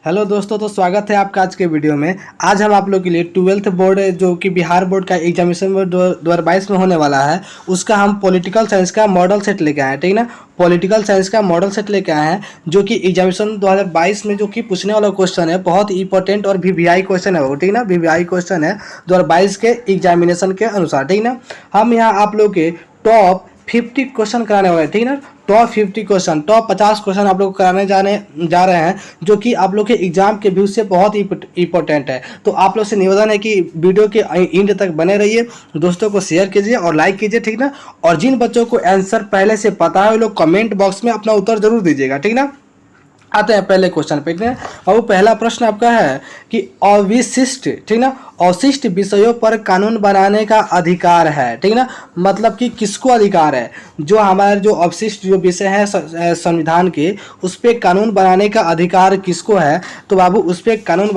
Hello दोस्तों, तो स्वागत है आपका आज के वीडियो में। आज हम आप लोग के लिए 12th बोर्ड जो कि बिहार बोर्ड का एग्जामिनेशन 2022 में होने वाला है, उसका हम पॉलिटिकल साइंस का मॉडल सेट लेके आए हैं। ठीक ना, पॉलिटिकल साइंस का मॉडल सेट लेके आए हैं जो कि एग्जामिनेशन 2022 में जो कि पूछने वाला क्वेश्चन है, बहुत इंपॉर्टेंट और वीवीआई क्वेश्चन है वो। ठीक ना, वीवीआई क्वेश्चन है 2022 के एग्जामिनेशन के अनुसार। ठीक ना, हम यहाँ आप लोग के टॉप 50 क्वेश्चन कराने वाले हैं। ठीक ना, टॉप 50 क्वेश्चन, टॉप 50 क्वेश्चन आप लोग कराने जा रहे हैं जो कि आप लोग के एग्जाम के व्यू से बहुत इंपॉर्टेंट है। तो आप लोग से निवेदन है कि वीडियो के एंड तक बने रहिए, दोस्तों को शेयर कीजिए और लाइक कीजिए। ठीक ना, और जिन बच्चों को आंसर पहले से पता है वो लोग कमेंट बॉक्स में अपना उत्तर जरूर दीजिएगा। ठीक ना, आते हैं पहले क्वेश्चन पे। और वो पहला प्रश्न आपका है कि अविशिष्ट, ठीक ना, अवशिष्ट विषयों पर कानून बनाने का अधिकार है। ठीक ना, मतलब कि किसको अधिकार है? जो हमारे जो अवशिष्ट जो विषय है संविधान के, उस पर कानून बनाने का अधिकार किसको है? तो बाबू उस पर कानून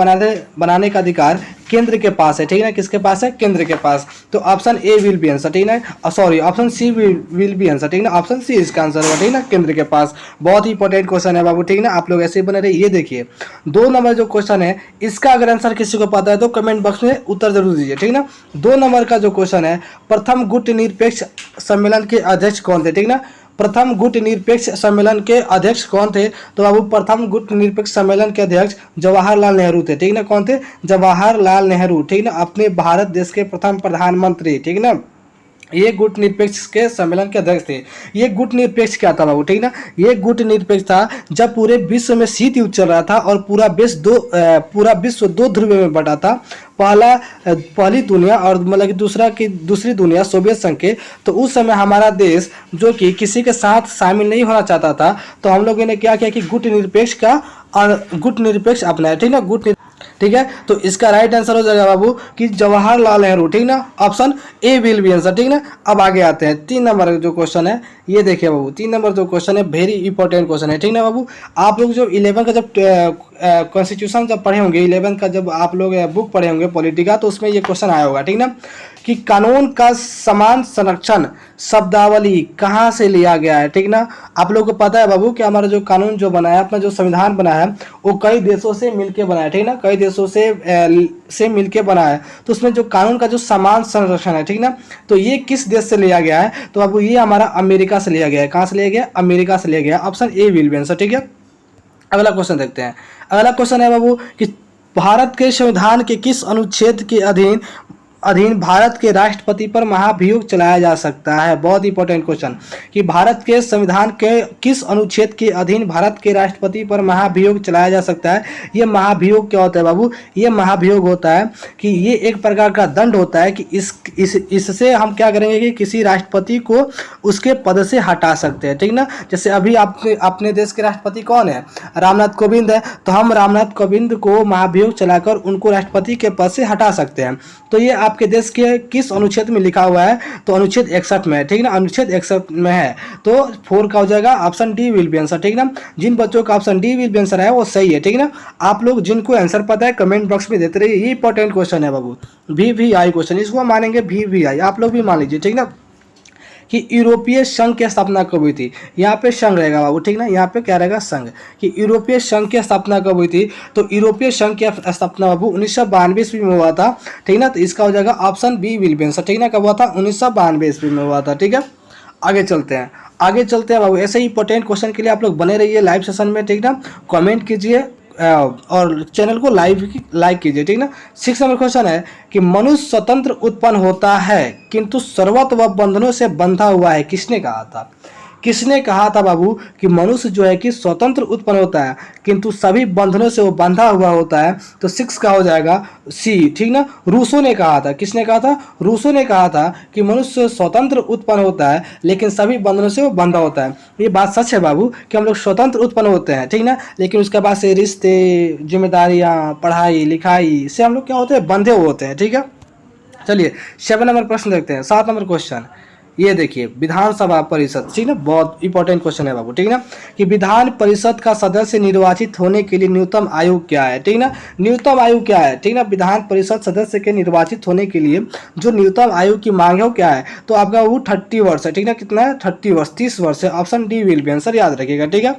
बनाने का अधिकार केंद्र के पास है। ठीक है, किसके पास है? केंद्र के पास। तो option A will be answer. ठीक है, sorry, option C will be answer. ठीक है, ऑप्शन सी इसका आंसर होगा। ठीक है, केंद्र के पास। बहुत ही इंपॉर्टेंट क्वेश्चन है बाबू। ठीक है, आप लोग ऐसे ही बने रहे। ये देखिए 2 नंबर जो क्वेश्चन है, इसका अगर आंसर किसी को पता है तो कमेंट बॉक्स में उत्तर जरूर दीजिए। ठीक है ना, 2 नंबर का जो क्वेश्चन है, प्रथम गुट निरपेक्ष सम्मेलन के अध्यक्ष कौन थे? ठीक है ना, प्रथम गुट निरपेक्ष सम्मेलन के अध्यक्ष कौन थे? तो बाबू प्रथम गुट निरपेक्ष सम्मेलन के अध्यक्ष जवाहरलाल नेहरू थे। ठीक है ना, कौन थे? जवाहरलाल नेहरू। ठीक है ना, अपने भारत देश के प्रथम प्रधानमंत्री। ठीक है ना, ये गुट निरपेक्ष के सम्मेलन के अध्यक्ष थे। ये गुट निरपेक्ष क्या था बाबू? ठीक ना, ये गुट निरपेक्ष था जब पूरे विश्व में शीत युद्ध चल रहा था और पूरा विश्व 2 ध्रुव में बटा था। पहली दुनिया और मतलब कि दूसरी दुनिया सोवियत संघ के। तो उस समय हमारा देश जो कि किसी के साथ शामिल नहीं होना चाहता था, तो हम लोगों ने क्या किया कि गुट निरपेक्ष अपनाया। ठीक ना, ठीक है, तो इसका राइट आंसर हो जाएगा बाबू कि जवाहरलाल नेहरू। ठीक ना, option A will be answer. ठीक ना, अब आगे आते हैं 3 नंबर जो क्वेश्चन है। ये देखिए बाबू, 3 नंबर जो क्वेश्चन है वेरी इंपॉर्टेंट क्वेश्चन है। ठीक ना बाबू, आप लोग जो 11 का जब कॉन्स्टिट्यूशन जब पढ़े होंगे, 11 का जब आप लोग बुक पढ़े होंगे पॉलिटिका, तो उसमें ये क्वेश्चन आया होगा। ठीक ना, कि कानून का समान संरक्षण शब्दावली कहाँ से लिया गया है? ठीक ना, आप लोगों को पता है बाबू कि हमारा जो कानून जो बनाया, अपना जो संविधान बनाया है, वो कई देशों से मिलके बनाया। ठीक ना, कई देशों से मिलके बनाया है। तो उसमें जो कानून का जो समान संरक्षण है, ठीक ना, तो ये किस देश से लिया गया है? तो बाबू ये हमारा अमेरिका से लिया गया है। कहाँ से लिया गया? अमेरिका से लिया गया। Option A will be answer. ठीक है, अगला क्वेश्चन देखते हैं। अगला क्वेश्चन है बाबू कि भारत के संविधान के किस अनुच्छेद के अधीन भारत के राष्ट्रपति पर महाभियोग चलाया जा सकता है? बहुत इंपॉर्टेंट क्वेश्चन, कि भारत के संविधान के किस अनुच्छेद के अधीन भारत के राष्ट्रपति पर महाभियोग चलाया जा सकता है? ये महाभियोग क्या होता है बाबू? ये महाभियोग होता है कि ये एक प्रकार का दंड होता है कि इससे हम क्या करेंगे कि किसी राष्ट्रपति को उसके पद से हटा सकते हैं। ठीक ना, जैसे अभी अपने देश के राष्ट्रपति कौन है? रामनाथ कोविंद है। तो हम रामनाथ कोविंद को महाभियोग चलाकर उनको राष्ट्रपति के पद से हटा सकते हैं। तो ये आपके देश के किस अनुच्छेद में लिखा हुआ है? तो अनुच्छेद 61 में है। ठीक ना, अनुच्छेद 61 में है। तो 4 का हो जाएगा option D will be answer. ठीक ना, जिन बच्चों का option D will be answer है वो सही है। ठीक ना, आप लोग जिनको आंसर पता है कमेंट बॉक्स में देते रहिए। ये इंपॉर्टेंट क्वेश्चन है बाबू, वीवीआई क्वेश्चन, इसको हम मानेंगे वीवीआई, आप लोग भी मान लीजिए। ठीक ना, कि यूरोपीय संघ की स्थापना कब हुई थी? यहाँ पे संघ रहेगा बाबू। ठीक ना, यहाँ पे क्या रहेगा? संघ। कि यूरोपीय संघ की स्थापना कब हुई थी? तो यूरोपीय संघ की स्थापना बाबू 1992 ईस्वी में हुआ था। ठीक ना, तो इसका हो जाएगा option B will be answer. ठीक ना, कब हुआ था? 1992 ईस्वी में हुआ था। ठीक है, आगे चलते हैं बाबू। ऐसे ही इंपॉर्टेंट क्वेश्चन के लिए आप लोग बने रहिए लाइव सेशन में। ठीक ना, कमेंट कीजिए और चैनल को लाइक कीजिए। ठीक ना, 6 नंबर क्वेश्चन है कि मनुष्य स्वतंत्र उत्पन्न होता है किंतु सर्वत्र बंधनों से बंधा हुआ है, किसने कहा था? किसने कहा था बाबू कि मनुष्य जो है कि स्वतंत्र उत्पन्न होता है किंतु सभी बंधनों से वो बंधा हुआ होता है? तो 6 का हो जाएगा सी। ठीक ना, रूसो ने कहा था। किसने कहा था? रूसो ने कहा था कि मनुष्य स्वतंत्र उत्पन्न होता है लेकिन सभी बंधनों से वो बंधा होता है। ये बात सच है बाबू कि हम लोग स्वतंत्र उत्पन्न होते हैं। ठीक ना, लेकिन उसके बाद से रिश्ते, जिम्मेदारियां, पढ़ाई लिखाई से हम लोग क्या होते हैं? बंधे हुए होते हैं। ठीक है, चलिए 7 नंबर प्रश्न देखते हैं। 7 नंबर क्वेश्चन ये देखिए, विधानसभा परिषद। ठीक ना, बहुत इंपॉर्टेंट क्वेश्चन है बाबू। ठीक ना, कि विधान परिषद का सदस्य निर्वाचित होने के लिए न्यूनतम आयु क्या है? ठीक ना, न्यूनतम आयु क्या है? ठीक ना, विधान परिषद सदस्य के निर्वाचित होने के लिए जो न्यूनतम आयु की मांग है वो क्या है? तो आपका वो 30 वर्ष है। ठीक ना, कितना है? 30 वर्ष, 30 वर्ष है। Option D will be answer, याद रखिएगा। ठीक है,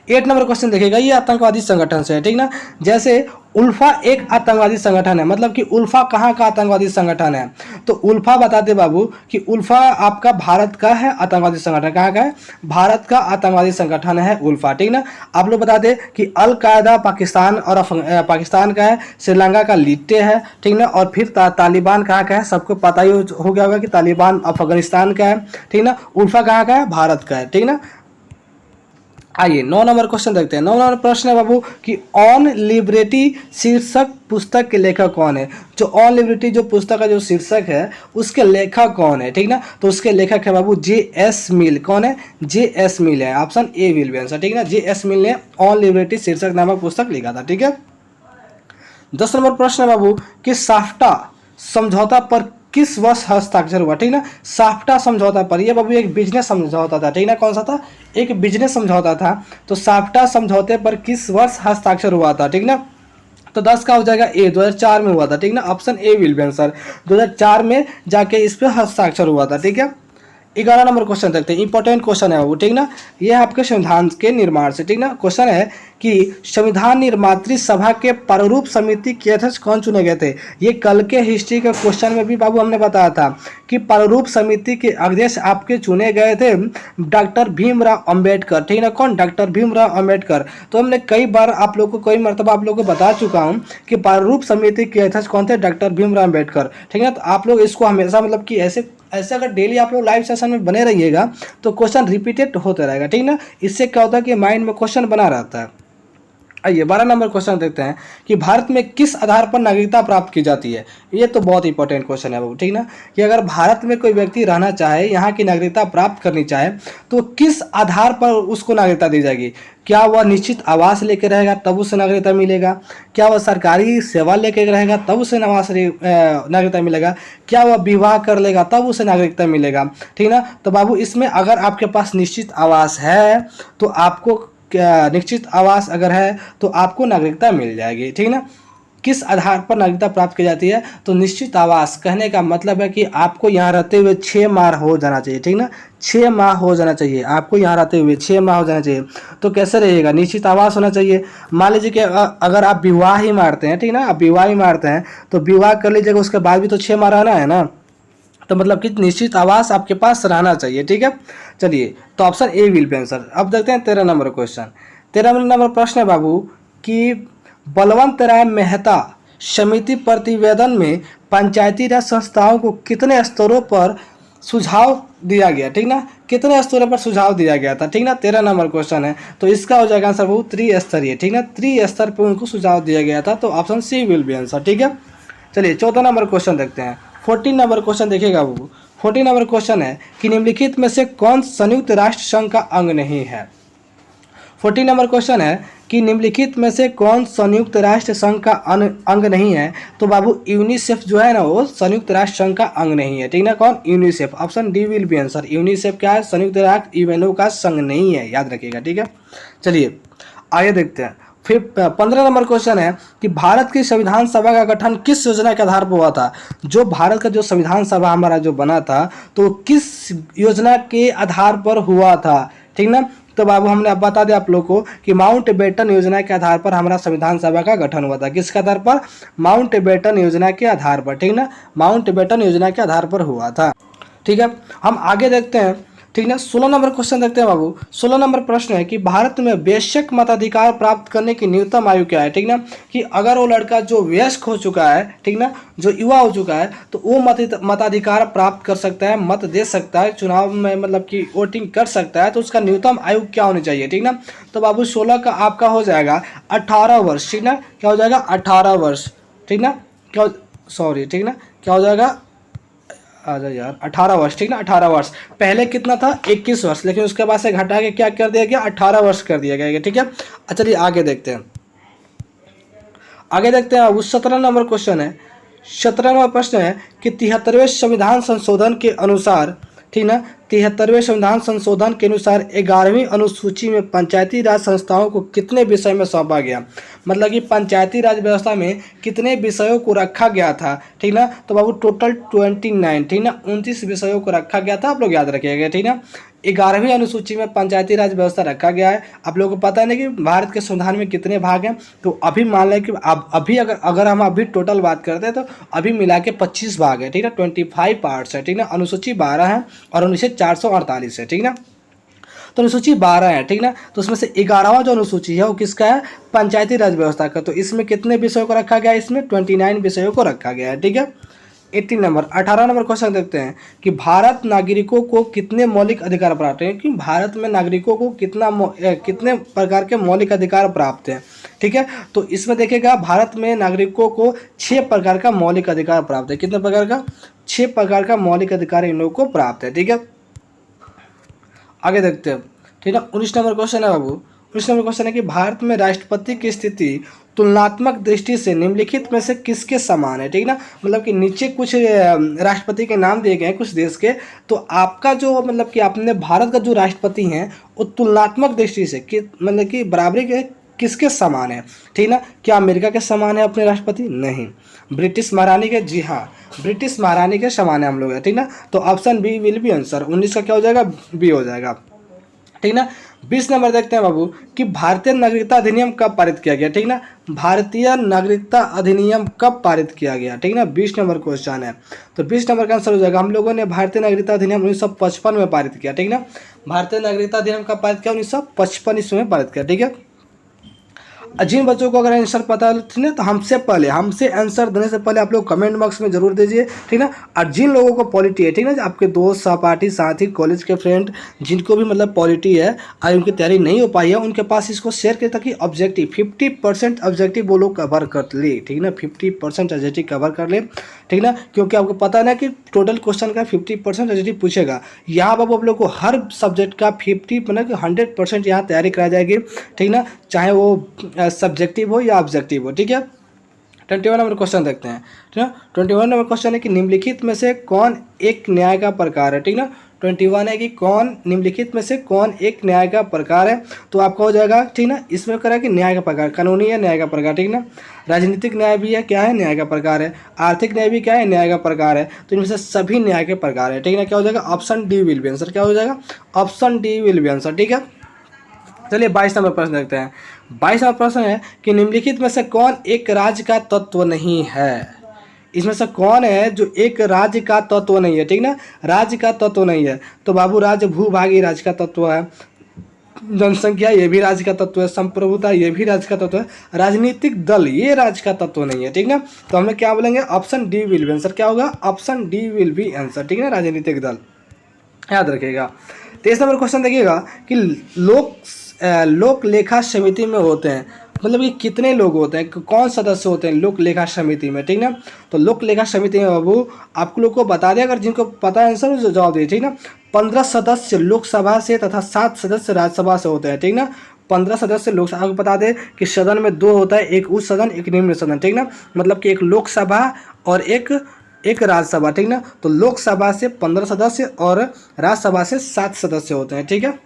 8 नंबर क्वेश्चन देखिएगा, ये आतंकवादी संगठन से है, ठीक ना। जैसे उल्फा एक आतंकवादी संगठन है, मतलब कि उल्फा कहाँ का आतंकवादी संगठन है, तो उल्फा बताते बाबू कि उल्फा आपका भारत का है आतंकवादी संगठन। कहाँ का है? भारत का आतंकवादी संगठन है उल्फा, ठीक ना। आप लोग बता दें कि अल कायदा पाकिस्तान और पाकिस्तान का है, श्रीलंका का लिट्टे है, ठीक ना। और फिर तालिबान कहाँ का है, सबको पता ही हो गया होगा कि तालिबान अफगानिस्तान का है, ठीक ना। उल्फा कहाँ का है? भारत का है, ठीक ना। आइए 9 नंबर क्वेश्चन देखते हैं। 9 नंबर प्रश्न है बाबू कि ऑन लिबर्टी शीर्षक पुस्तक के लेखक कौन है। जो ऑन लिबर्टी जो पुस्तक का जो शीर्षक है उसके लेखक कौन है, ठीक ना। तो उसके लेखक है बाबू J.S. मिल। कौन है? J.S. मिल है, option A will be answer, ठीक ना। J.S. मिल ने ऑन लिबर्टी शीर्षक नामक पुस्तक लिखा था, ठीक है। 10 नंबर प्रश्न है बाबू कि साफ्टा समझौता पर किस वर्ष हस्ताक्षर हुआ, ठीक ना। साफ्टा समझौता पर, यह बाबू एक बिजनेस समझौता था, ठीक ना। कौन सा था? एक बिजनेस समझौता था। तो साफ्टा समझौते पर किस वर्ष हस्ताक्षर हुआ था, ठीक ना। तो 10 का हो जाएगा ए, 2004 में हुआ था, ठीक ना। Option A will be answer, 2004 में जाके इस पे हस्ताक्षर हुआ था, ठीक है। 11 नंबर क्वेश्चन देखते हैं, इंपॉर्टेंट क्वेश्चन है वो, ठीक ना। ये आपके संविधान के निर्माण से, ठीक ना। क्वेश्चन है कि संविधान निर्मात्री सभा के प्रारूप समिति के अध्यक्ष कौन चुने गए थे। ये कल के हिस्ट्री के क्वेश्चन में भी बाबू हमने बताया था कि प्रारूप समिति के अध्यक्ष आपके चुने गए थे डॉक्टर भीमराव अंबेडकर, ठीक ना। कौन? डॉक्टर भीमराव अंबेडकर। तो हमने कई बार आप लोग को, कई मरतबा आप लोग को बता चुका हूँ कि प्रारूप समिति के अध्यक्ष कौन थे? डॉक्टर भीमराव अंबेडकर, ठीक है। तो आप लोग इसको हमेशा मतलब कि ऐसे अगर डेली आप लोग लाइव सेशन में बने रहिएगा तो क्वेश्चन रिपीटेड होते रहेगा, ठीक ना। इससे क्या होता है कि माइंड में क्वेश्चन बना रहता है। आइए 12 नंबर क्वेश्चन देखते हैं कि भारत में किस आधार पर नागरिकता प्राप्त की जाती है। ये तो बहुत इंपॉर्टेंट क्वेश्चन है बाबू, ठीक ना। कि अगर भारत में कोई व्यक्ति रहना चाहे, यहाँ की नागरिकता प्राप्त करनी चाहे, तो किस आधार पर उसको नागरिकता दी जाएगी। क्या वह निश्चित आवास लेकर रहेगा तब उसे नागरिकता मिलेगा? क्या वह सरकारी सेवा लेकर रहेगा तब उसे नागरिकता मिलेगा? क्या वह विवाह कर लेगा तब उसे नागरिकता मिलेगा, ठीक ना। तो बाबू इसमें अगर आपके पास निश्चित आवास है तो आपको, निश्चित आवास अगर है तो आपको नागरिकता मिल जाएगी, ठीक ना। किस आधार पर नागरिकता प्राप्त की जाती है? तो निश्चित आवास कहने का मतलब है कि आपको यहाँ रहते हुए 6 माह हो जाना चाहिए, ठीक ना। 6 माह हो जाना चाहिए, आपको यहाँ रहते हुए 6 माह हो जाना चाहिए। तो कैसे रहेगा? निश्चित आवास होना चाहिए। मान लीजिए कि अगर आप विवाह ही मारते हैं, ठीक ना, आप विवाह ही मारते हैं तो विवाह कर लीजिएगा, उसके बाद भी तो 6 माह रहना है ना। तो मतलब कि निश्चित आवास आपके पास रहना चाहिए, ठीक है। चलिए तो option A will be answer. अब देखते हैं 13 नंबर क्वेश्चन। 13 नंबर प्रश्न है बाबू कि बलवंत राय मेहता समिति प्रतिवेदन में पंचायती राज संस्थाओं को कितने स्तरों पर सुझाव दिया गया, ठीक ना। कितने स्तरों पर सुझाव दिया गया था, ठीक ना। 13 नंबर क्वेश्चन है तो इसका हो जाएगा आंसर वो त्रिस्तरीय, ठीक ना। त्रिस्तर पर उनको सुझाव दिया गया था, तो option C will be answer, ठीक है। चलिए 14 नंबर क्वेश्चन देखते हैं। 14 नंबर क्वेश्चन देखिएगा बाबू। 14 नंबर क्वेश्चन है कि निम्नलिखित में से कौन संयुक्त राष्ट्र संघ का अंग नहीं है। 14 नंबर क्वेश्चन है कि निम्नलिखित में से कौन संयुक्त राष्ट्र संघ का अंग नहीं है। तो बाबू यूनिसेफ जो है ना वो संयुक्त राष्ट्र संघ का अंग नहीं है, ठीक ना। कौन? UNICEF, option D will be answer. UNICEF क्या है? संयुक्त राष्ट्र यूएनओ का संघ नहीं है, याद रखिएगा, ठीक है। चलिए आगे देखते हैं। फिर 15 नंबर क्वेश्चन है कि भारत की संविधान सभा का गठन किस योजना के आधार पर हुआ था। जो भारत का जो संविधान सभा हमारा जो बना था तो किस योजना के आधार पर हुआ था, ठीक ना। तो बाबू हमने अब बता दिया आप लोग को कि माउंट बेटन योजना के आधार पर हमारा संविधान सभा का गठन हुआ था। किसके आधार पर? माउंट बेटन योजना के आधार पर, ठीक ना। माउंट बेटन योजना के आधार पर हुआ था, ठीक है। हम आगे देखते हैं, ठीक ना। 16 नंबर क्वेश्चन देखते हैं बाबू। 16 नंबर प्रश्न है कि भारत में वयस्क मताधिकार प्राप्त करने की न्यूनतम आयु क्या है, ठीक ना। कि अगर वो लड़का जो वयस्क हो चुका है, ठीक ना, जो युवा हो चुका है तो वो मताधिकार प्राप्त कर सकता है, मत दे सकता है, चुनाव में मतलब कि वोटिंग कर सकता है। तो उसका न्यूनतम आयु क्या होनी चाहिए, ठीक ना। तो बाबू 16 का आपका हो जाएगा 18 वर्ष, ठीक ना। क्या हो जाएगा? 18 वर्ष, ठीक ना। क्या, सॉरी, ठीक ना, क्या हो जाएगा? आजा यार, 18 वर्ष, ठीक ना। 18 वर्ष, पहले कितना था? 21 वर्ष, लेकिन उसके बाद से घटा के क्या कर दिया गया? 18 वर्ष कर दिया गया, ठीक है। चलिए आगे देखते हैं। आगे देखते हैं उस 17 नंबर क्वेश्चन है। 17 नंबर प्रश्न है कि 73वें संविधान संशोधन के अनुसार, ठीक ना, 73वें संविधान संशोधन के अनुसार 11वीं अनुसूची में पंचायती राज संस्थाओं को कितने विषय में सौंपा गया। मतलब कि पंचायती राज व्यवस्था में कितने विषयों को रखा गया था, ठीक ना। तो बाबू टोटल 29, ठीक ना, 29 विषयों को रखा गया था, आप लोग याद रखिएगा, ठीक ना। 11वीं अनुसूची में पंचायती राज व्यवस्था रखा गया है। आप लोगों को पता है ना कि भारत के संविधान में कितने भाग हैं, तो अभी मान लें कि अभी अगर हम अभी टोटल बात करते हैं तो अभी मिला के 25 भाग है, ठीक है, 25 पार्ट्स है, ठीक ना। अनुसूची 12 है और अनुच्छेद 448 है, ठीक ना। तो अनुसूची 12 है, ठीक ना। तो उसमें से 11वां जो अनुसूची है वो किसका है, पंचायती राज व्यवस्था का। तो इसमें कितने विषयों को रखा गया है, इसमें 29 विषयों को रखा गया है, ठीक है। 18 नंबर 18 नंबर क्वेश्चन देखते हैं कि भारत नागरिकों को कितने मौलिक अधिकार प्राप्त हैं, कि भारत में नागरिकों को कितने प्रकार के मौलिक अधिकार प्राप्त हैं, ठीक है। तो इसमें देखिएगा भारत में नागरिकों को 6 प्रकार का मौलिक अधिकार प्राप्त है। कितने प्रकार का, 6 प्रकार का मौलिक अधिकार इन लोगों को प्राप्त है, ठीक है। आगे देखते हैं, ठीक है। 19 नंबर क्वेश्चन है बाबू, 19 नंबर क्वेश्चन है कि भारत में राष्ट्रपति की स्थिति तुलनात्मक दृष्टि से निम्नलिखित में से किसके समान है, ठीक ना। मतलब कि नीचे कुछ राष्ट्रपति के नाम दिए गए हैं कुछ देश के, तो आपका जो मतलब कि अपने भारत का जो राष्ट्रपति हैं वो तुलनात्मक दृष्टि से मतलब कि बराबरी के किसके समान है, ठीक ना। क्या अमेरिका के समान है अपने राष्ट्रपति, नहीं। ब्रिटिश महारानी के, जी हाँ, ब्रिटिश महारानी के समान है हम लोग, ठीक ना। तो option B will be answer, 19 का क्या हो जाएगा, बी हो जाएगा, ठीक ना। 20 नंबर देखते हैं बाबू कि भारतीय नागरिकता अधिनियम कब पारित किया गया, ठीक ना। भारतीय नागरिकता अधिनियम कब पारित किया गया, ठीक ना। 20 नंबर क्वेश्चन है, तो 20 नंबर का आंसर हो जाएगा हम लोगों ने भारतीय नागरिकता अधिनियम 1955 में पारित किया, ठीक ना। भारतीय नागरिकता अधिनियम कब पारित किया, 1955 ईस्वी में पारित किया, ठीक है। जिन बच्चों को अगर आंसर पता थी ना तो हमसे आंसर देने से पहले आप लोग कमेंट बॉक्स में जरूर दीजिए, ठीक ना। और जिन लोगों को पॉलिटी है, ठीक ना, आपके दोस्त, सहपाठी, साथी, कॉलेज के फ्रेंड जिनको भी मतलब पॉलिटी है और उनकी तैयारी नहीं हो पाई है, उनके पास इसको शेयर करें ताकि ऑब्जेक्टिव 50% ऑब्जेक्टिव वो लोग कवर कर ले, ठीक ना। 50% ऑब्जेक्टिव कवर कर ले, ठीक ना, क्योंकि आपको पता है ना कि टोटल क्वेश्चन का 50% ऑब्जेक्टिव पूछेगा। यहाँ बाबू आप लोग को हर सब्जेक्ट का 50 मतलब कि 100% यहाँ तैयारी कराई जाएगी, ठीक ना, चाहे वो सब्जेक्टिव हो या ऑब्जेक्टिव हो, ठीक है। 21 नंबर क्वेश्चन देखते हैं, ठीक है। 21 नंबर क्वेश्चन है कि निम्नलिखित में से कौन एक न्याय का प्रकार है, ठीक ना। 21 है कि कौन निम्नलिखित में से कौन एक न्याय का प्रकार है, तो आपका हो जाएगा, ठीक ना। इसमें करा कि न्याय का प्रकार कानूनी है, न्याय का प्रकार, ठीक ना। राजनीतिक न्याय भी है, क्या है, न्याय का प्रकार है। आर्थिक न्याय भी क्या है, न्याय का प्रकार है। तो इनमें से सभी न्याय के प्रकार है, ठीक ना। क्या हो जाएगा, option D will be answer, क्या हो जाएगा, option D will be answer, ठीक है। चलिए 22 नंबर प्रश्न देखते हैं। 22 नंबर प्रश्न है कि निम्नलिखित में से कौन एक राज्य का तत्व नहीं है। इसमें से कौन है जो एक राज्य का तत्व नहीं है, ठीक ना। राज्य का तत्व नहीं है तो बाबू राज्य भूभागी राज्य का तत्व है, जनसंख्या ये भी राज्य का तत्व है, संप्रभुता ये भी राज्य का तत्व है, राजनीतिक दल ये राज्य का तत्व नहीं है, ठीक ना। तो हमें क्या बोलेंगे, option D will be answer, क्या होगा, option D will be answer, ठीक है, राजनीतिक दल, याद रखिएगा। 23 नंबर क्वेश्चन देखिएगा कि लोक लेखा समिति में होते हैं, मतलब कि कितने लोग होते हैं, कौन सदस्य होते हैं लोक लेखा समिति में, ठीक ना। तो लोक लेखा समिति में बाबू आप लोग को बता दें, अगर जिनको पता है आंसर जो जवाब दिए, ठीक ना। 15 सदस्य लोकसभा से तथा 7 सदस्य राज्यसभा से होते हैं, ठीक ना। 15 सदस्य लोकसभा को बता दें कि सदन में 2 होता है, एक उच्च सदन एक निम्न सदन, ठीक ना। मतलब कि एक लोकसभा और एक राज्यसभा, ठीक ना। तो लोकसभा से 15 सदस्य और राज्यसभा से 7 सदस्य होते हैं, ठीक है।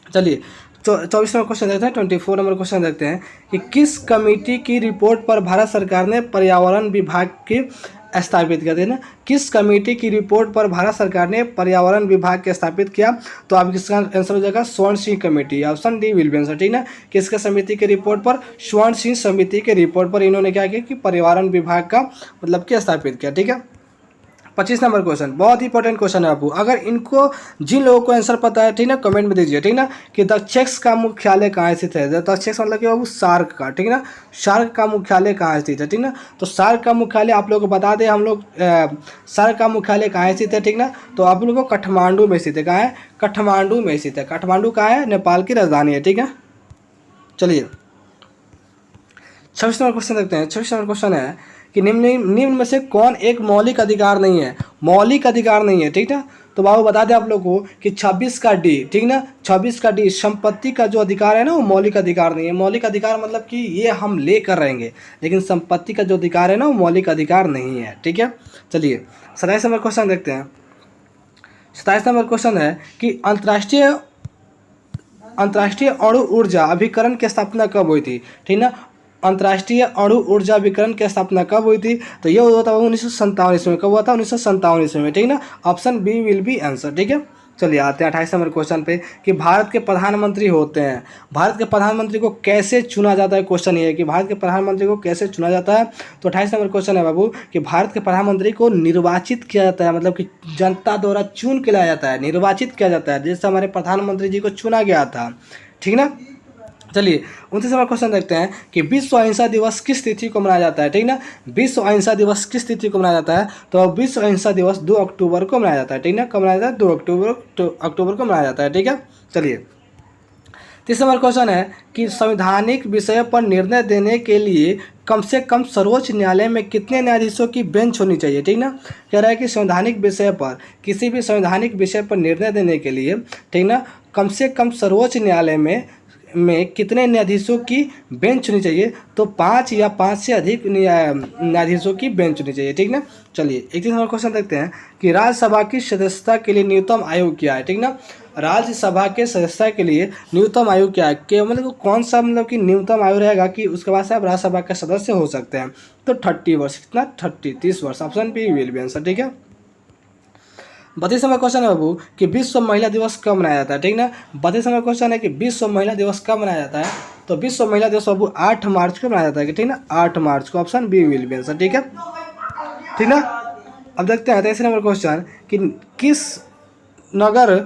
चलिए 24 नंबर क्वेश्चन देखते हैं। 24 नंबर क्वेश्चन देखते हैं कि किस कमेटी की रिपोर्ट पर भारत सरकार ने पर्यावरण विभाग की स्थापित किया, देना किस कमेटी की रिपोर्ट पर भारत सरकार ने पर्यावरण विभाग के स्थापित किया, तो आप इसका आंसर हो जाएगा स्वर्ण Singh committee, option D will be answer, ठीक ना। किसके समिति की रिपोर्ट पर, स्वर्ण सिंह समिति के रिपोर्ट पर इन्होंने क्या किया कि पर्यावरण विभाग का मतलब कि स्थापित किया, ठीक है। 25 नंबर क्वेश्चन बहुत इंपॉर्टेंट क्वेश्चन है आपको, अगर इनको जिन लोगों को आंसर पता है, ठीक ना, कमेंट में दीजिए, ठीक ना, कि दक्षेक्स का मुख्यालय कहाँ स्थित है। दक्षेक्स मतलब कि बाबू सार्क का, ठीक ना, सार्क का मुख्यालय कहाँ स्थित है, ठीक ना। तो सार्क का मुख्यालय आप लोग को बता दें, हम लोग सार्क का मुख्यालय कहाँ स्थित है, ठीक ना। तो आप लोगों को काठमांडू में स्थित है, कहाँ है, काठमांडू में स्थित है। काठमांडू कहाँ है, नेपाल की राजधानी है, ठीक है। चलिए 26 नंबर क्वेश्चन देखते हैं। 26 नंबर क्वेश्चन है कि निम्न में से कौन एक मौलिक अधिकार नहीं है, मौलिक अधिकार नहीं है, ठीक ना। तो बाबू बता दें आप लोग को कि 26 का डी, ठीक ना, 26 का डी संपत्ति का जो अधिकार है ना वो मौलिक अधिकार नहीं है। मौलिक अधिकार मतलब कि ये हम ले कर रहेंगे, लेकिन संपत्ति का जो अधिकार है ना वो मौलिक अधिकार नहीं है, ठीक है। चलिए 27 नंबर क्वेश्चन देखते हैं। 27 नंबर क्वेश्चन है कि अंतर्राष्ट्रीय अणु ऊर्जा अभिकरण की स्थापना कब हुई थी, ठीक ना। अंतर्राष्ट्रीय अणु ऊर्जा अभिकरण की स्थापना कब हुई थी, तो ये हुआ था 1957 ईस्वी में। कब हुआ था, 1957 ईस्वी में, ठीक ना। Option B will be answer, ठीक है। चलिए आते हैं 28 नंबर क्वेश्चन पे कि भारत के प्रधानमंत्री होते हैं, भारत के प्रधानमंत्री को कैसे चुना जाता है। क्वेश्चन ये है कि भारत के प्रधानमंत्री को कैसे चुना जाता है। तो 28 नंबर क्वेश्चन है बाबू कि भारत के प्रधानमंत्री को निर्वाचित किया जाता है, मतलब कि जनता द्वारा चुन के लाया जाता है, निर्वाचित किया जाता है, जैसे हमारे प्रधानमंत्री जी को चुना गया था, ठीक ना। चलिए 29 नंबर क्वेश्चन देखते हैं कि विश्व अहिंसा दिवस किस तिथि को मनाया जाता है, ठीक ना। विश्व अहिंसा दिवस किस तिथि को मनाया जाता है। तो विश्व अहिंसा दिवस 2 अक्टूबर को मनाया जाता है, ठीक ना। कब मनाया जाता है, 2 अक्टूबर को मनाया जाता है, ठीक है। चलिए 30 नंबर क्वेश्चन है कि संवैधानिक विषय पर निर्णय देने के लिए कम से कम सर्वोच्च न्यायालय में कितने न्यायाधीशों की बेंच होनी चाहिए, ठीक ना। कह रहा है कि संवैधानिक विषय पर, किसी भी संवैधानिक विषय पर निर्णय देने के लिए, ठीक ना, कम से कम सर्वोच्च न्यायालय में कितने न्यायाधीशों की बेंच होनी चाहिए। तो 5 या 5 से अधिक न्यायाधीशों की बेंच होनी चाहिए, ठीक ना। चलिए 31 नंबर क्वेश्चन देखते हैं कि राज्यसभा की सदस्यता के लिए न्यूनतम आयु क्या है, ठीक ना। राज्यसभा के सदस्यता के लिए न्यूनतम आयु क्या है, कि मतलब कौन सा मतलब कि न्यूनतम आयु रहेगा कि उसके बाद से आप राज्यसभा के सदस्य हो सकते हैं। तो 30 वर्ष, कितना 30 वर्ष, option B will be answer, ठीक है। 32 नंबर क्वेश्चन है बाबू कि विश्व महिला दिवस कब मनाया जाता है, ठीक ना। 32 नंबर क्वेश्चन है कि विश्व महिला दिवस कब मनाया जाता है। तो विश्व महिला दिवस बाबू 8 मार्च को मनाया जाता है, ठीक ना, 8 मार्च को, option B will be answer, ठीक है, ठीक ना। अब देखते हैं 23 नंबर क्वेश्चन कि किस नगर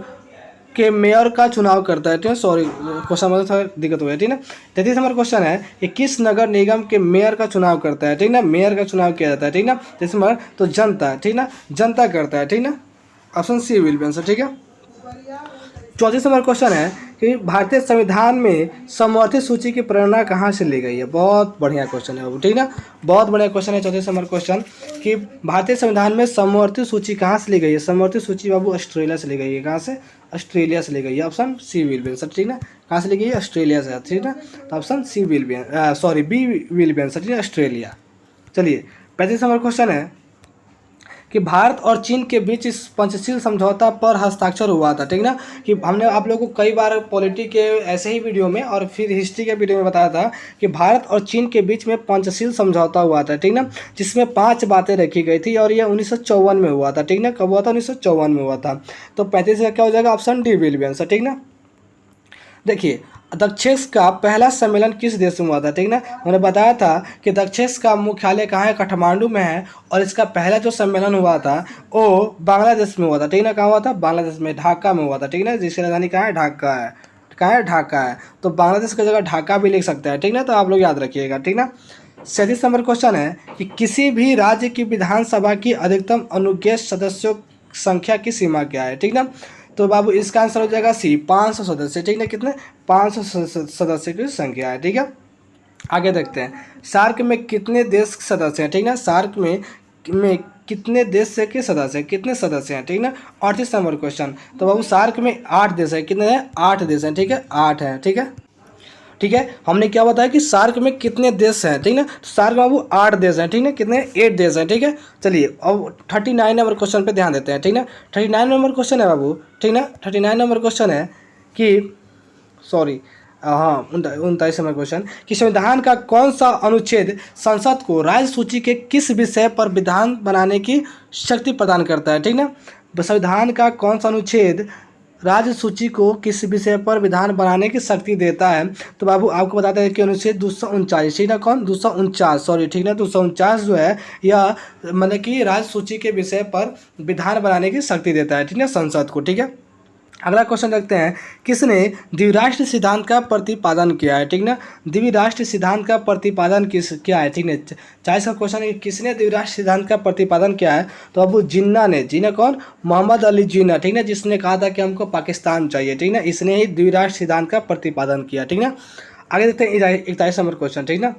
के मेयर का चुनाव करता है, ठीक है। सॉरी क्वेश्चन में थोड़ा दिक्कत हो गया, ठीक ना। 33 नंबर क्वेश्चन है कि किस नगर निगम के मेयर का चुनाव करता है, ठीक ना। मेयर का चुनाव किया जाता है, ठीक ना। 33 नंबर तो जनता, ठीक ना, जनता करता है, ठीक ना, option C will be answer, ठीक है। 34 नंबर क्वेश्चन है कि भारतीय संविधान में समवर्ती सूची की प्रेरणा कहाँ से ली गई है। बहुत बढ़िया क्वेश्चन है बाबू, ठीक ना, बहुत बढ़िया क्वेश्चन है। 34 नंबर क्वेश्चन कि भारतीय संविधान में समवर्ती सूची कहाँ से ली गई है। समवर्ती सूची बाबू ऑस्ट्रेलिया से ली गई है। कहाँ से, ऑस्ट्रेलिया से ली गई है, option C will be answer, ठीक ना। कहाँ से ली गई है, ऑस्ट्रेलिया से, ठीक ना। तो option C will be, sorry B will be answer, ठीक है, ऑस्ट्रेलिया। चलिए 35 नंबर क्वेश्चन है कि भारत और चीन के बीच इस पंचशील समझौता पर हस्ताक्षर हुआ था, ठीक ना। कि हमने आप लोगों को कई बार पॉलिटी के ऐसे ही वीडियो में और फिर हिस्ट्री के वीडियो में बताया था कि भारत और चीन के बीच में पंचशील समझौता हुआ था, ठीक ना, जिसमें 5 बातें रखी गई थी और यह 1954 में हुआ था, ठीक ना। कब हुआ था, 1954 में हुआ था। तो 35 का क्या हो जाएगा, option D will be answer, ठीक ना। देखिए दक्षेस का पहला सम्मेलन किस देश में हुआ था, ठीक ना। मैंने बताया था कि दक्षेस का मुख्यालय कहाँ है, काठमांडू में है, और इसका पहला जो सम्मेलन हुआ था वो बांग्लादेश में हुआ था, ठीक ना। कहाँ हुआ था, बांग्लादेश में, ढाका में हुआ था, ठीक ना, जिसकी राजधानी कहाँ है, ढाका है, कहाँ है, ढाका है। तो बांग्लादेश की जगह ढाका भी लिख सकते हैं, ठीक ना, तो आप लोग याद रखिएगा, ठीक ना। 37 नंबर क्वेश्चन है कि किसी भी राज्य की विधानसभा की अधिकतम अनुज्ञेय सदस्यों संख्या की सीमा क्या है, ठीक ना। तो बाबू इसका आंसर हो जाएगा सी, 500 सदस्य, ठीक ना। कितने, 500 सदस्य की संख्या है, ठीक है। आगे देखते हैं सार्क में कितने देश सदस्य हैं, ठीक ना। सार्क में कितने देश से के सदस्य हैं, कितने सदस्य हैं, ठीक ना। 38 नंबर क्वेश्चन, तो बाबू सार्क में 8 देश हैं, कितने हैं, 8 देश हैं, ठीक है, 8 हैं, ठीक है, ठीक है। हमने क्या बताया कि सार्क में कितने देश हैं, ठीक ना। तो सार्क में बाबू 8 देश हैं, ठीक ना, कितने, 8 देश हैं, ठीक है। चलिए अब 39 नंबर क्वेश्चन पे ध्यान देते हैं, ठीक ना। 39 नंबर क्वेश्चन है बाबू, ठीक ना। 39 नंबर क्वेश्चन है कि सॉरी हाँ 39 नंबर क्वेश्चन कि संविधान का कौन सा अनुच्छेद संसद को राज्य सूची के किस विषय पर विधान बनाने की शक्ति प्रदान करता है, ठीक ना। संविधान का कौन सा अनुच्छेद राज्य सूची को किस विषय पर विधान बनाने की शक्ति देता है। तो बाबू आपको बताते हैं कि अनुच्छेद 249, ठीक ना, कौन, 249, सॉरी, ठीक ना, 249 जो है यह मतलब कि राज्य सूची के विषय पर विधान बनाने की शक्ति देता है, ठीक ना, संसद को, ठीक है। अगला क्वेश्चन देखते हैं किसने द्विराष्ट्र सिद्धांत का प्रतिपादन किया है, ठीक ना। द्विराष्ट्र सिद्धांत का प्रतिपादन क्या है, ठीक है। 40 का क्वेश्चन है किसने द्विराष्ट्र सिद्धांत का प्रतिपादन किया है। तो अब जिन्ना ने, जिन्ना कौन, मोहम्मद अली जिन्ना, ठीक ना, जिसने कहा था कि हमको पाकिस्तान चाहिए, ठीक ना, इसने ही द्विराष्ट्र सिद्धांत का प्रतिपादन किया, ठीक ना। आगे देखते हैं 41 नंबर क्वेश्चन, ठीक ना,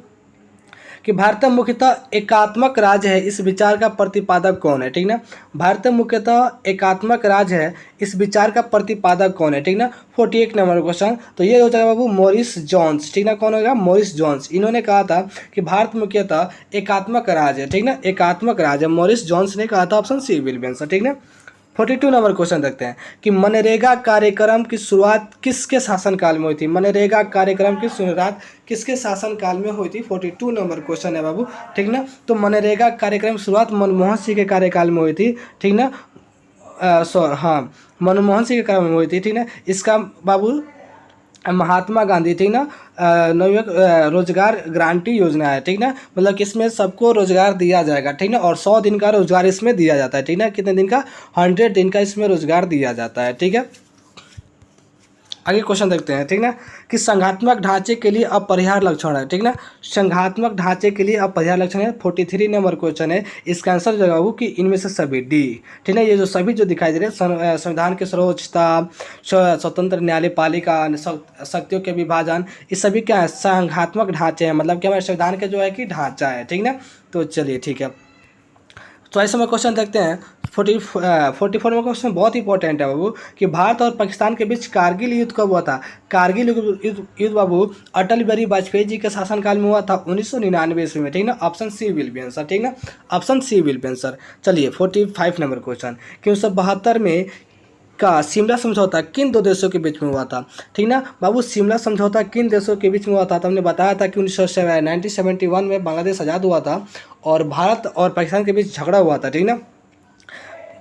कि भारत मुख्यतः एकात्मक राज्य है, इस विचार का प्रतिपादक कौन है, ठीक ना। भारत मुख्यतः एकात्मक राज्य है, इस विचार का प्रतिपादक कौन है, ठीक ना। 41 नंबर क्वेश्चन, तो ये हो जाएगा बाबू मॉरिस जोन्स, ठीक ना, कौन होगा, मॉरिस जोन्स। इन्होंने कहा था कि भारत मुख्यतः एकात्मक राज्य है, ठीक ना, एकात्मक राज्य, मॉरिस जोन्स ने कहा था, option C will be answer, ठीक ना। 42 नंबर क्वेश्चन देखते हैं कि मनरेगा कार्यक्रम की शुरुआत किसके शासनकाल में हुई थी। मनरेगा कार्यक्रम की शुरुआत किसके शासनकाल में हुई थी। 42 नंबर क्वेश्चन है बाबू, ठीक ना। तो मनरेगा कार्यक्रम की शुरुआत मनमोहन सिंह के कार्यकाल में हुई थी, ठीक ना। हाँ, मनमोहन सिंह के काल में हुई थी, ठीक ना। इसका बाबू महात्मा गांधी, ठीक ना, नवयुवक रोजगार गारंटी योजना है, ठीक ना। मतलब कि इसमें सबको रोजगार दिया जाएगा, ठीक ना, और 100 दिन का रोजगार इसमें दिया जाता है, ठीक ना। कितने दिन का? 100 दिन का इसमें रोजगार दिया जाता है, ठीक है। आगे क्वेश्चन देखते हैं, ठीक ना, कि संघात्मक ढांचे के लिए अपरिहार्य लक्षण है, ठीक ना। संघात्मक ढांचे के लिए अपरिहार्य लक्षण है, 43 नंबर क्वेश्चन है। इसका आंसर जो होगा कि इनमें से सभी डी, ठीक है। ये जो सभी जो दिखाई दे रहे हैं, संविधान की सर्वोच्चता, स्वतंत्र न्यायपालिका, शक्तियों के विभाजन, इस सभी क्या है? संघात्मक ढांचे हैं। मतलब क्या हमारे संविधान के जो है कि ढांचा है, ठीक ना। तो चलिए ठीक है, तो ऐसे में क्वेश्चन देखते हैं। 44 में क्वेश्चन बहुत इंपॉर्टेंट है बाबू, कि भारत और पाकिस्तान के बीच कारगिल युद्ध कब हुआ था? कारगिल युद्ध बाबू अटल बिहारी वाजपेयी जी के शासनकाल में हुआ था 1999 ईस्वी में, ठीक ना। Option C will be answer, ठीक ना, option C will be answer. चलिए 45 नंबर क्वेश्चन, कि 1972 में का शिमला समझौता किन 2 देशों के बीच में हुआ था? ठीक ना बाबू, शिमला समझौता किन देशों के बीच में हुआ था? तो हमने बताया था कि 1971 में बांग्लादेश आज़ाद हुआ था और भारत और पाकिस्तान के बीच झगड़ा हुआ था, ठीक ना।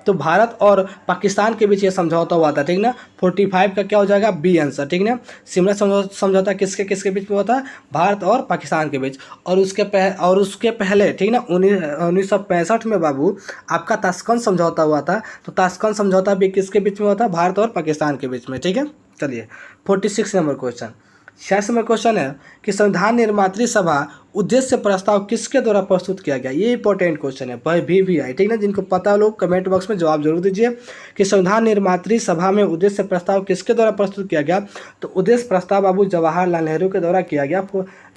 तो भारत और पाकिस्तान के बीच ये समझौता हुआ था, ठीक ना। 45 का क्या हो जाएगा? बी आंसर, ठीक ना। शिमला समझौता किसके किसके बीच में हुआ था? भारत और पाकिस्तान के बीच। और उसके पहले, ठीक ना, 1965 में बाबू आपका ताशकंद समझौता हुआ था। तो ताशकंद समझौता भी किसके बीच में हुआ था? भारत और पाकिस्तान के बीच में, ठीक है। चलिए 46 नंबर क्वेश्चन, 66 नंबर क्वेश्चन है कि संविधान निर्मात्री सभा उद्देश्य प्रस्ताव किसके द्वारा प्रस्तुत किया गया? ये इंपॉर्टेंट क्वेश्चन है, भाई भी आई, ठीक ना। जिनको पता लोग कमेंट बॉक्स में जवाब जरूर दीजिए कि संविधान निर्मात्री सभा में उद्देश्य प्रस्ताव किसके द्वारा प्रस्तुत किया गया? तो उद्देश्य प्रस्ताव बाबू जवाहरलाल नेहरू के द्वारा किया गया,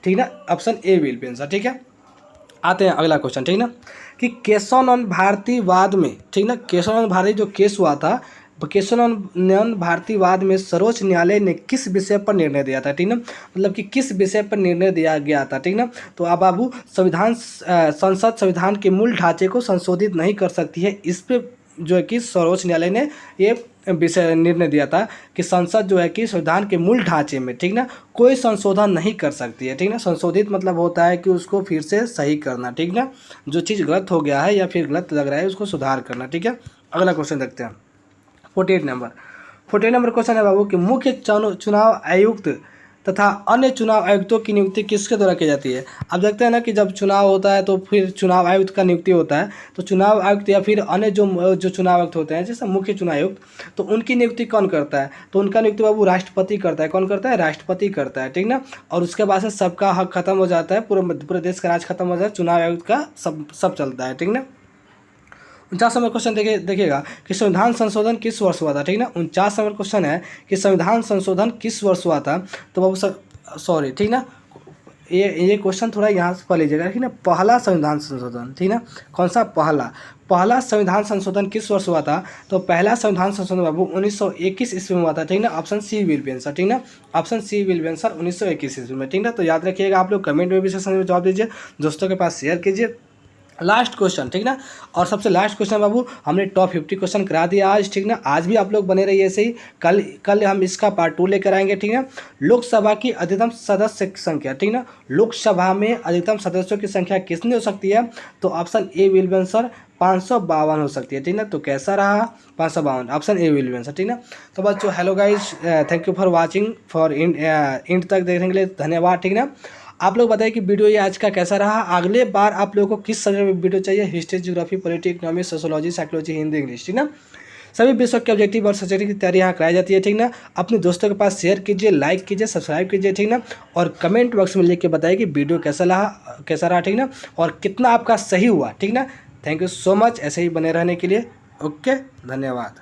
ठीक ना। Option A will be answer, ठीक है। आते हैं अगला क्वेश्चन, ठीक ना, कि केशवानंद भारतीवाद में, ठीक ना, केशवानंद भारती जो केस हुआ था, केशवानंद भारतीवाद में सर्वोच्च न्यायालय ने किस विषय पर निर्णय दिया था? ठीक ना, मतलब कि किस विषय पर निर्णय दिया गया था, ठीक ना। तो अब बाबू संसद संविधान के मूल ढांचे को संशोधित नहीं कर सकती है, इस पे जो है कि सर्वोच्च न्यायालय ने ये विषय निर्णय दिया था कि संसद जो है कि संविधान के मूल ढांचे में, ठीक ना, कोई संशोधन नहीं कर सकती है, ठीक ना। संशोधित मतलब होता है कि उसको फिर से सही करना, ठीक ना, जो चीज़ गलत हो गया है या फिर गलत लग रहा है उसको सुधार करना, ठीक है। अगला क्वेश्चन देखते हैं 48 नंबर क्वेश्चन है बाबू कि मुख्य चुनाव आयुक्त तथा अन्य चुनाव आयुक्तों की नियुक्ति किसके द्वारा की जाती है? अब देखते हैं ना कि जब चुनाव होता है तो फिर चुनाव आयुक्त का नियुक्ति होता है, तो चुनाव आयुक्त या फिर अन्य जो चुनाव आयुक्त होते हैं जैसे मुख्य चुनाव आयुक्त, तो उनकी नियुक्ति कौन करता है? तो उनका नियुक्ति बाबू राष्ट्रपति करता है। कौन करता है? राष्ट्रपति करता है, ठीक ना। और उसके बाद से सबका हक खत्म हो जाता है, पूरे देश का राज खत्म हो जाता है, चुनाव आयुक्त का सब चलता है, ठीक ना। 49 नंबर क्वेश्चन देखिएगा कि संविधान संशोधन किस वर्ष हुआ था, ठीक ना। 49 नंबर क्वेश्चन है कि संविधान संशोधन किस वर्ष हुआ था? तो बाबू सॉरी, ठीक ना, ये क्वेश्चन थोड़ा यहाँ से पढ़ लीजिएगा, ठीक ना। पहला संविधान संशोधन, ठीक ना, कौन सा? पहला संविधान संशोधन किस वर्ष हुआ था? तो पहला संविधान संशोधन बाबू 1921 ईस्वी में हुआ था, ठीक ना। Option C will be answer, ठीक ना, option C will be answer 1921 ईस्वी में, ठीक ना। तो याद रखिएगा, आप लोग कमेंट में भी सेक्शन में जवाब दीजिए, दोस्तों के पास शेयर कीजिए। लास्ट क्वेश्चन, ठीक ना, और सबसे लास्ट क्वेश्चन बाबू हमने टॉप 50 क्वेश्चन करा दिया आज, ठीक ना। आज भी आप लोग बने रहिए ऐसे ही, कल हम इसका पार्ट 2 लेकर आएंगे, ठीक ना। लोकसभा की अधिकतम सदस्य संख्या, ठीक ना, लोकसभा में अधिकतम सदस्यों की संख्या कितनी हो सकती है? तो option A will be answer 552 हो सकती है, ठीक ना। तो कैसा रहा? 552, option A will be answer, ठीक ना। तो बच्चों hello guys, thank you for watching, फॉर इंड तक देखने के लिए धन्यवाद, ठीक ना। आप लोग बताइए कि वीडियो ये आज का कैसा रहा। अगले बार आप लोगों को किस तरह की वीडियो चाहिए? History, geography, polity, economics, sociology, psychology, Hindi, English, ठीक ना। सभी विषयों के ऑब्जेक्टिव और सब्जेक्टिव की तैयारी यहाँ कराई जाती है, ठीक ना। अपने दोस्तों के पास शेयर कीजिए, लाइक कीजिए, सब्सक्राइब कीजिए, ठीक ना। और कमेंट बॉक्स में लिख के बताइए कि वीडियो कैसा रहा, ठीक ना, और कितना आपका सही हुआ, ठीक ना। थैंक यू सो मच ऐसे ही बने रहने के लिए। ओके, धन्यवाद।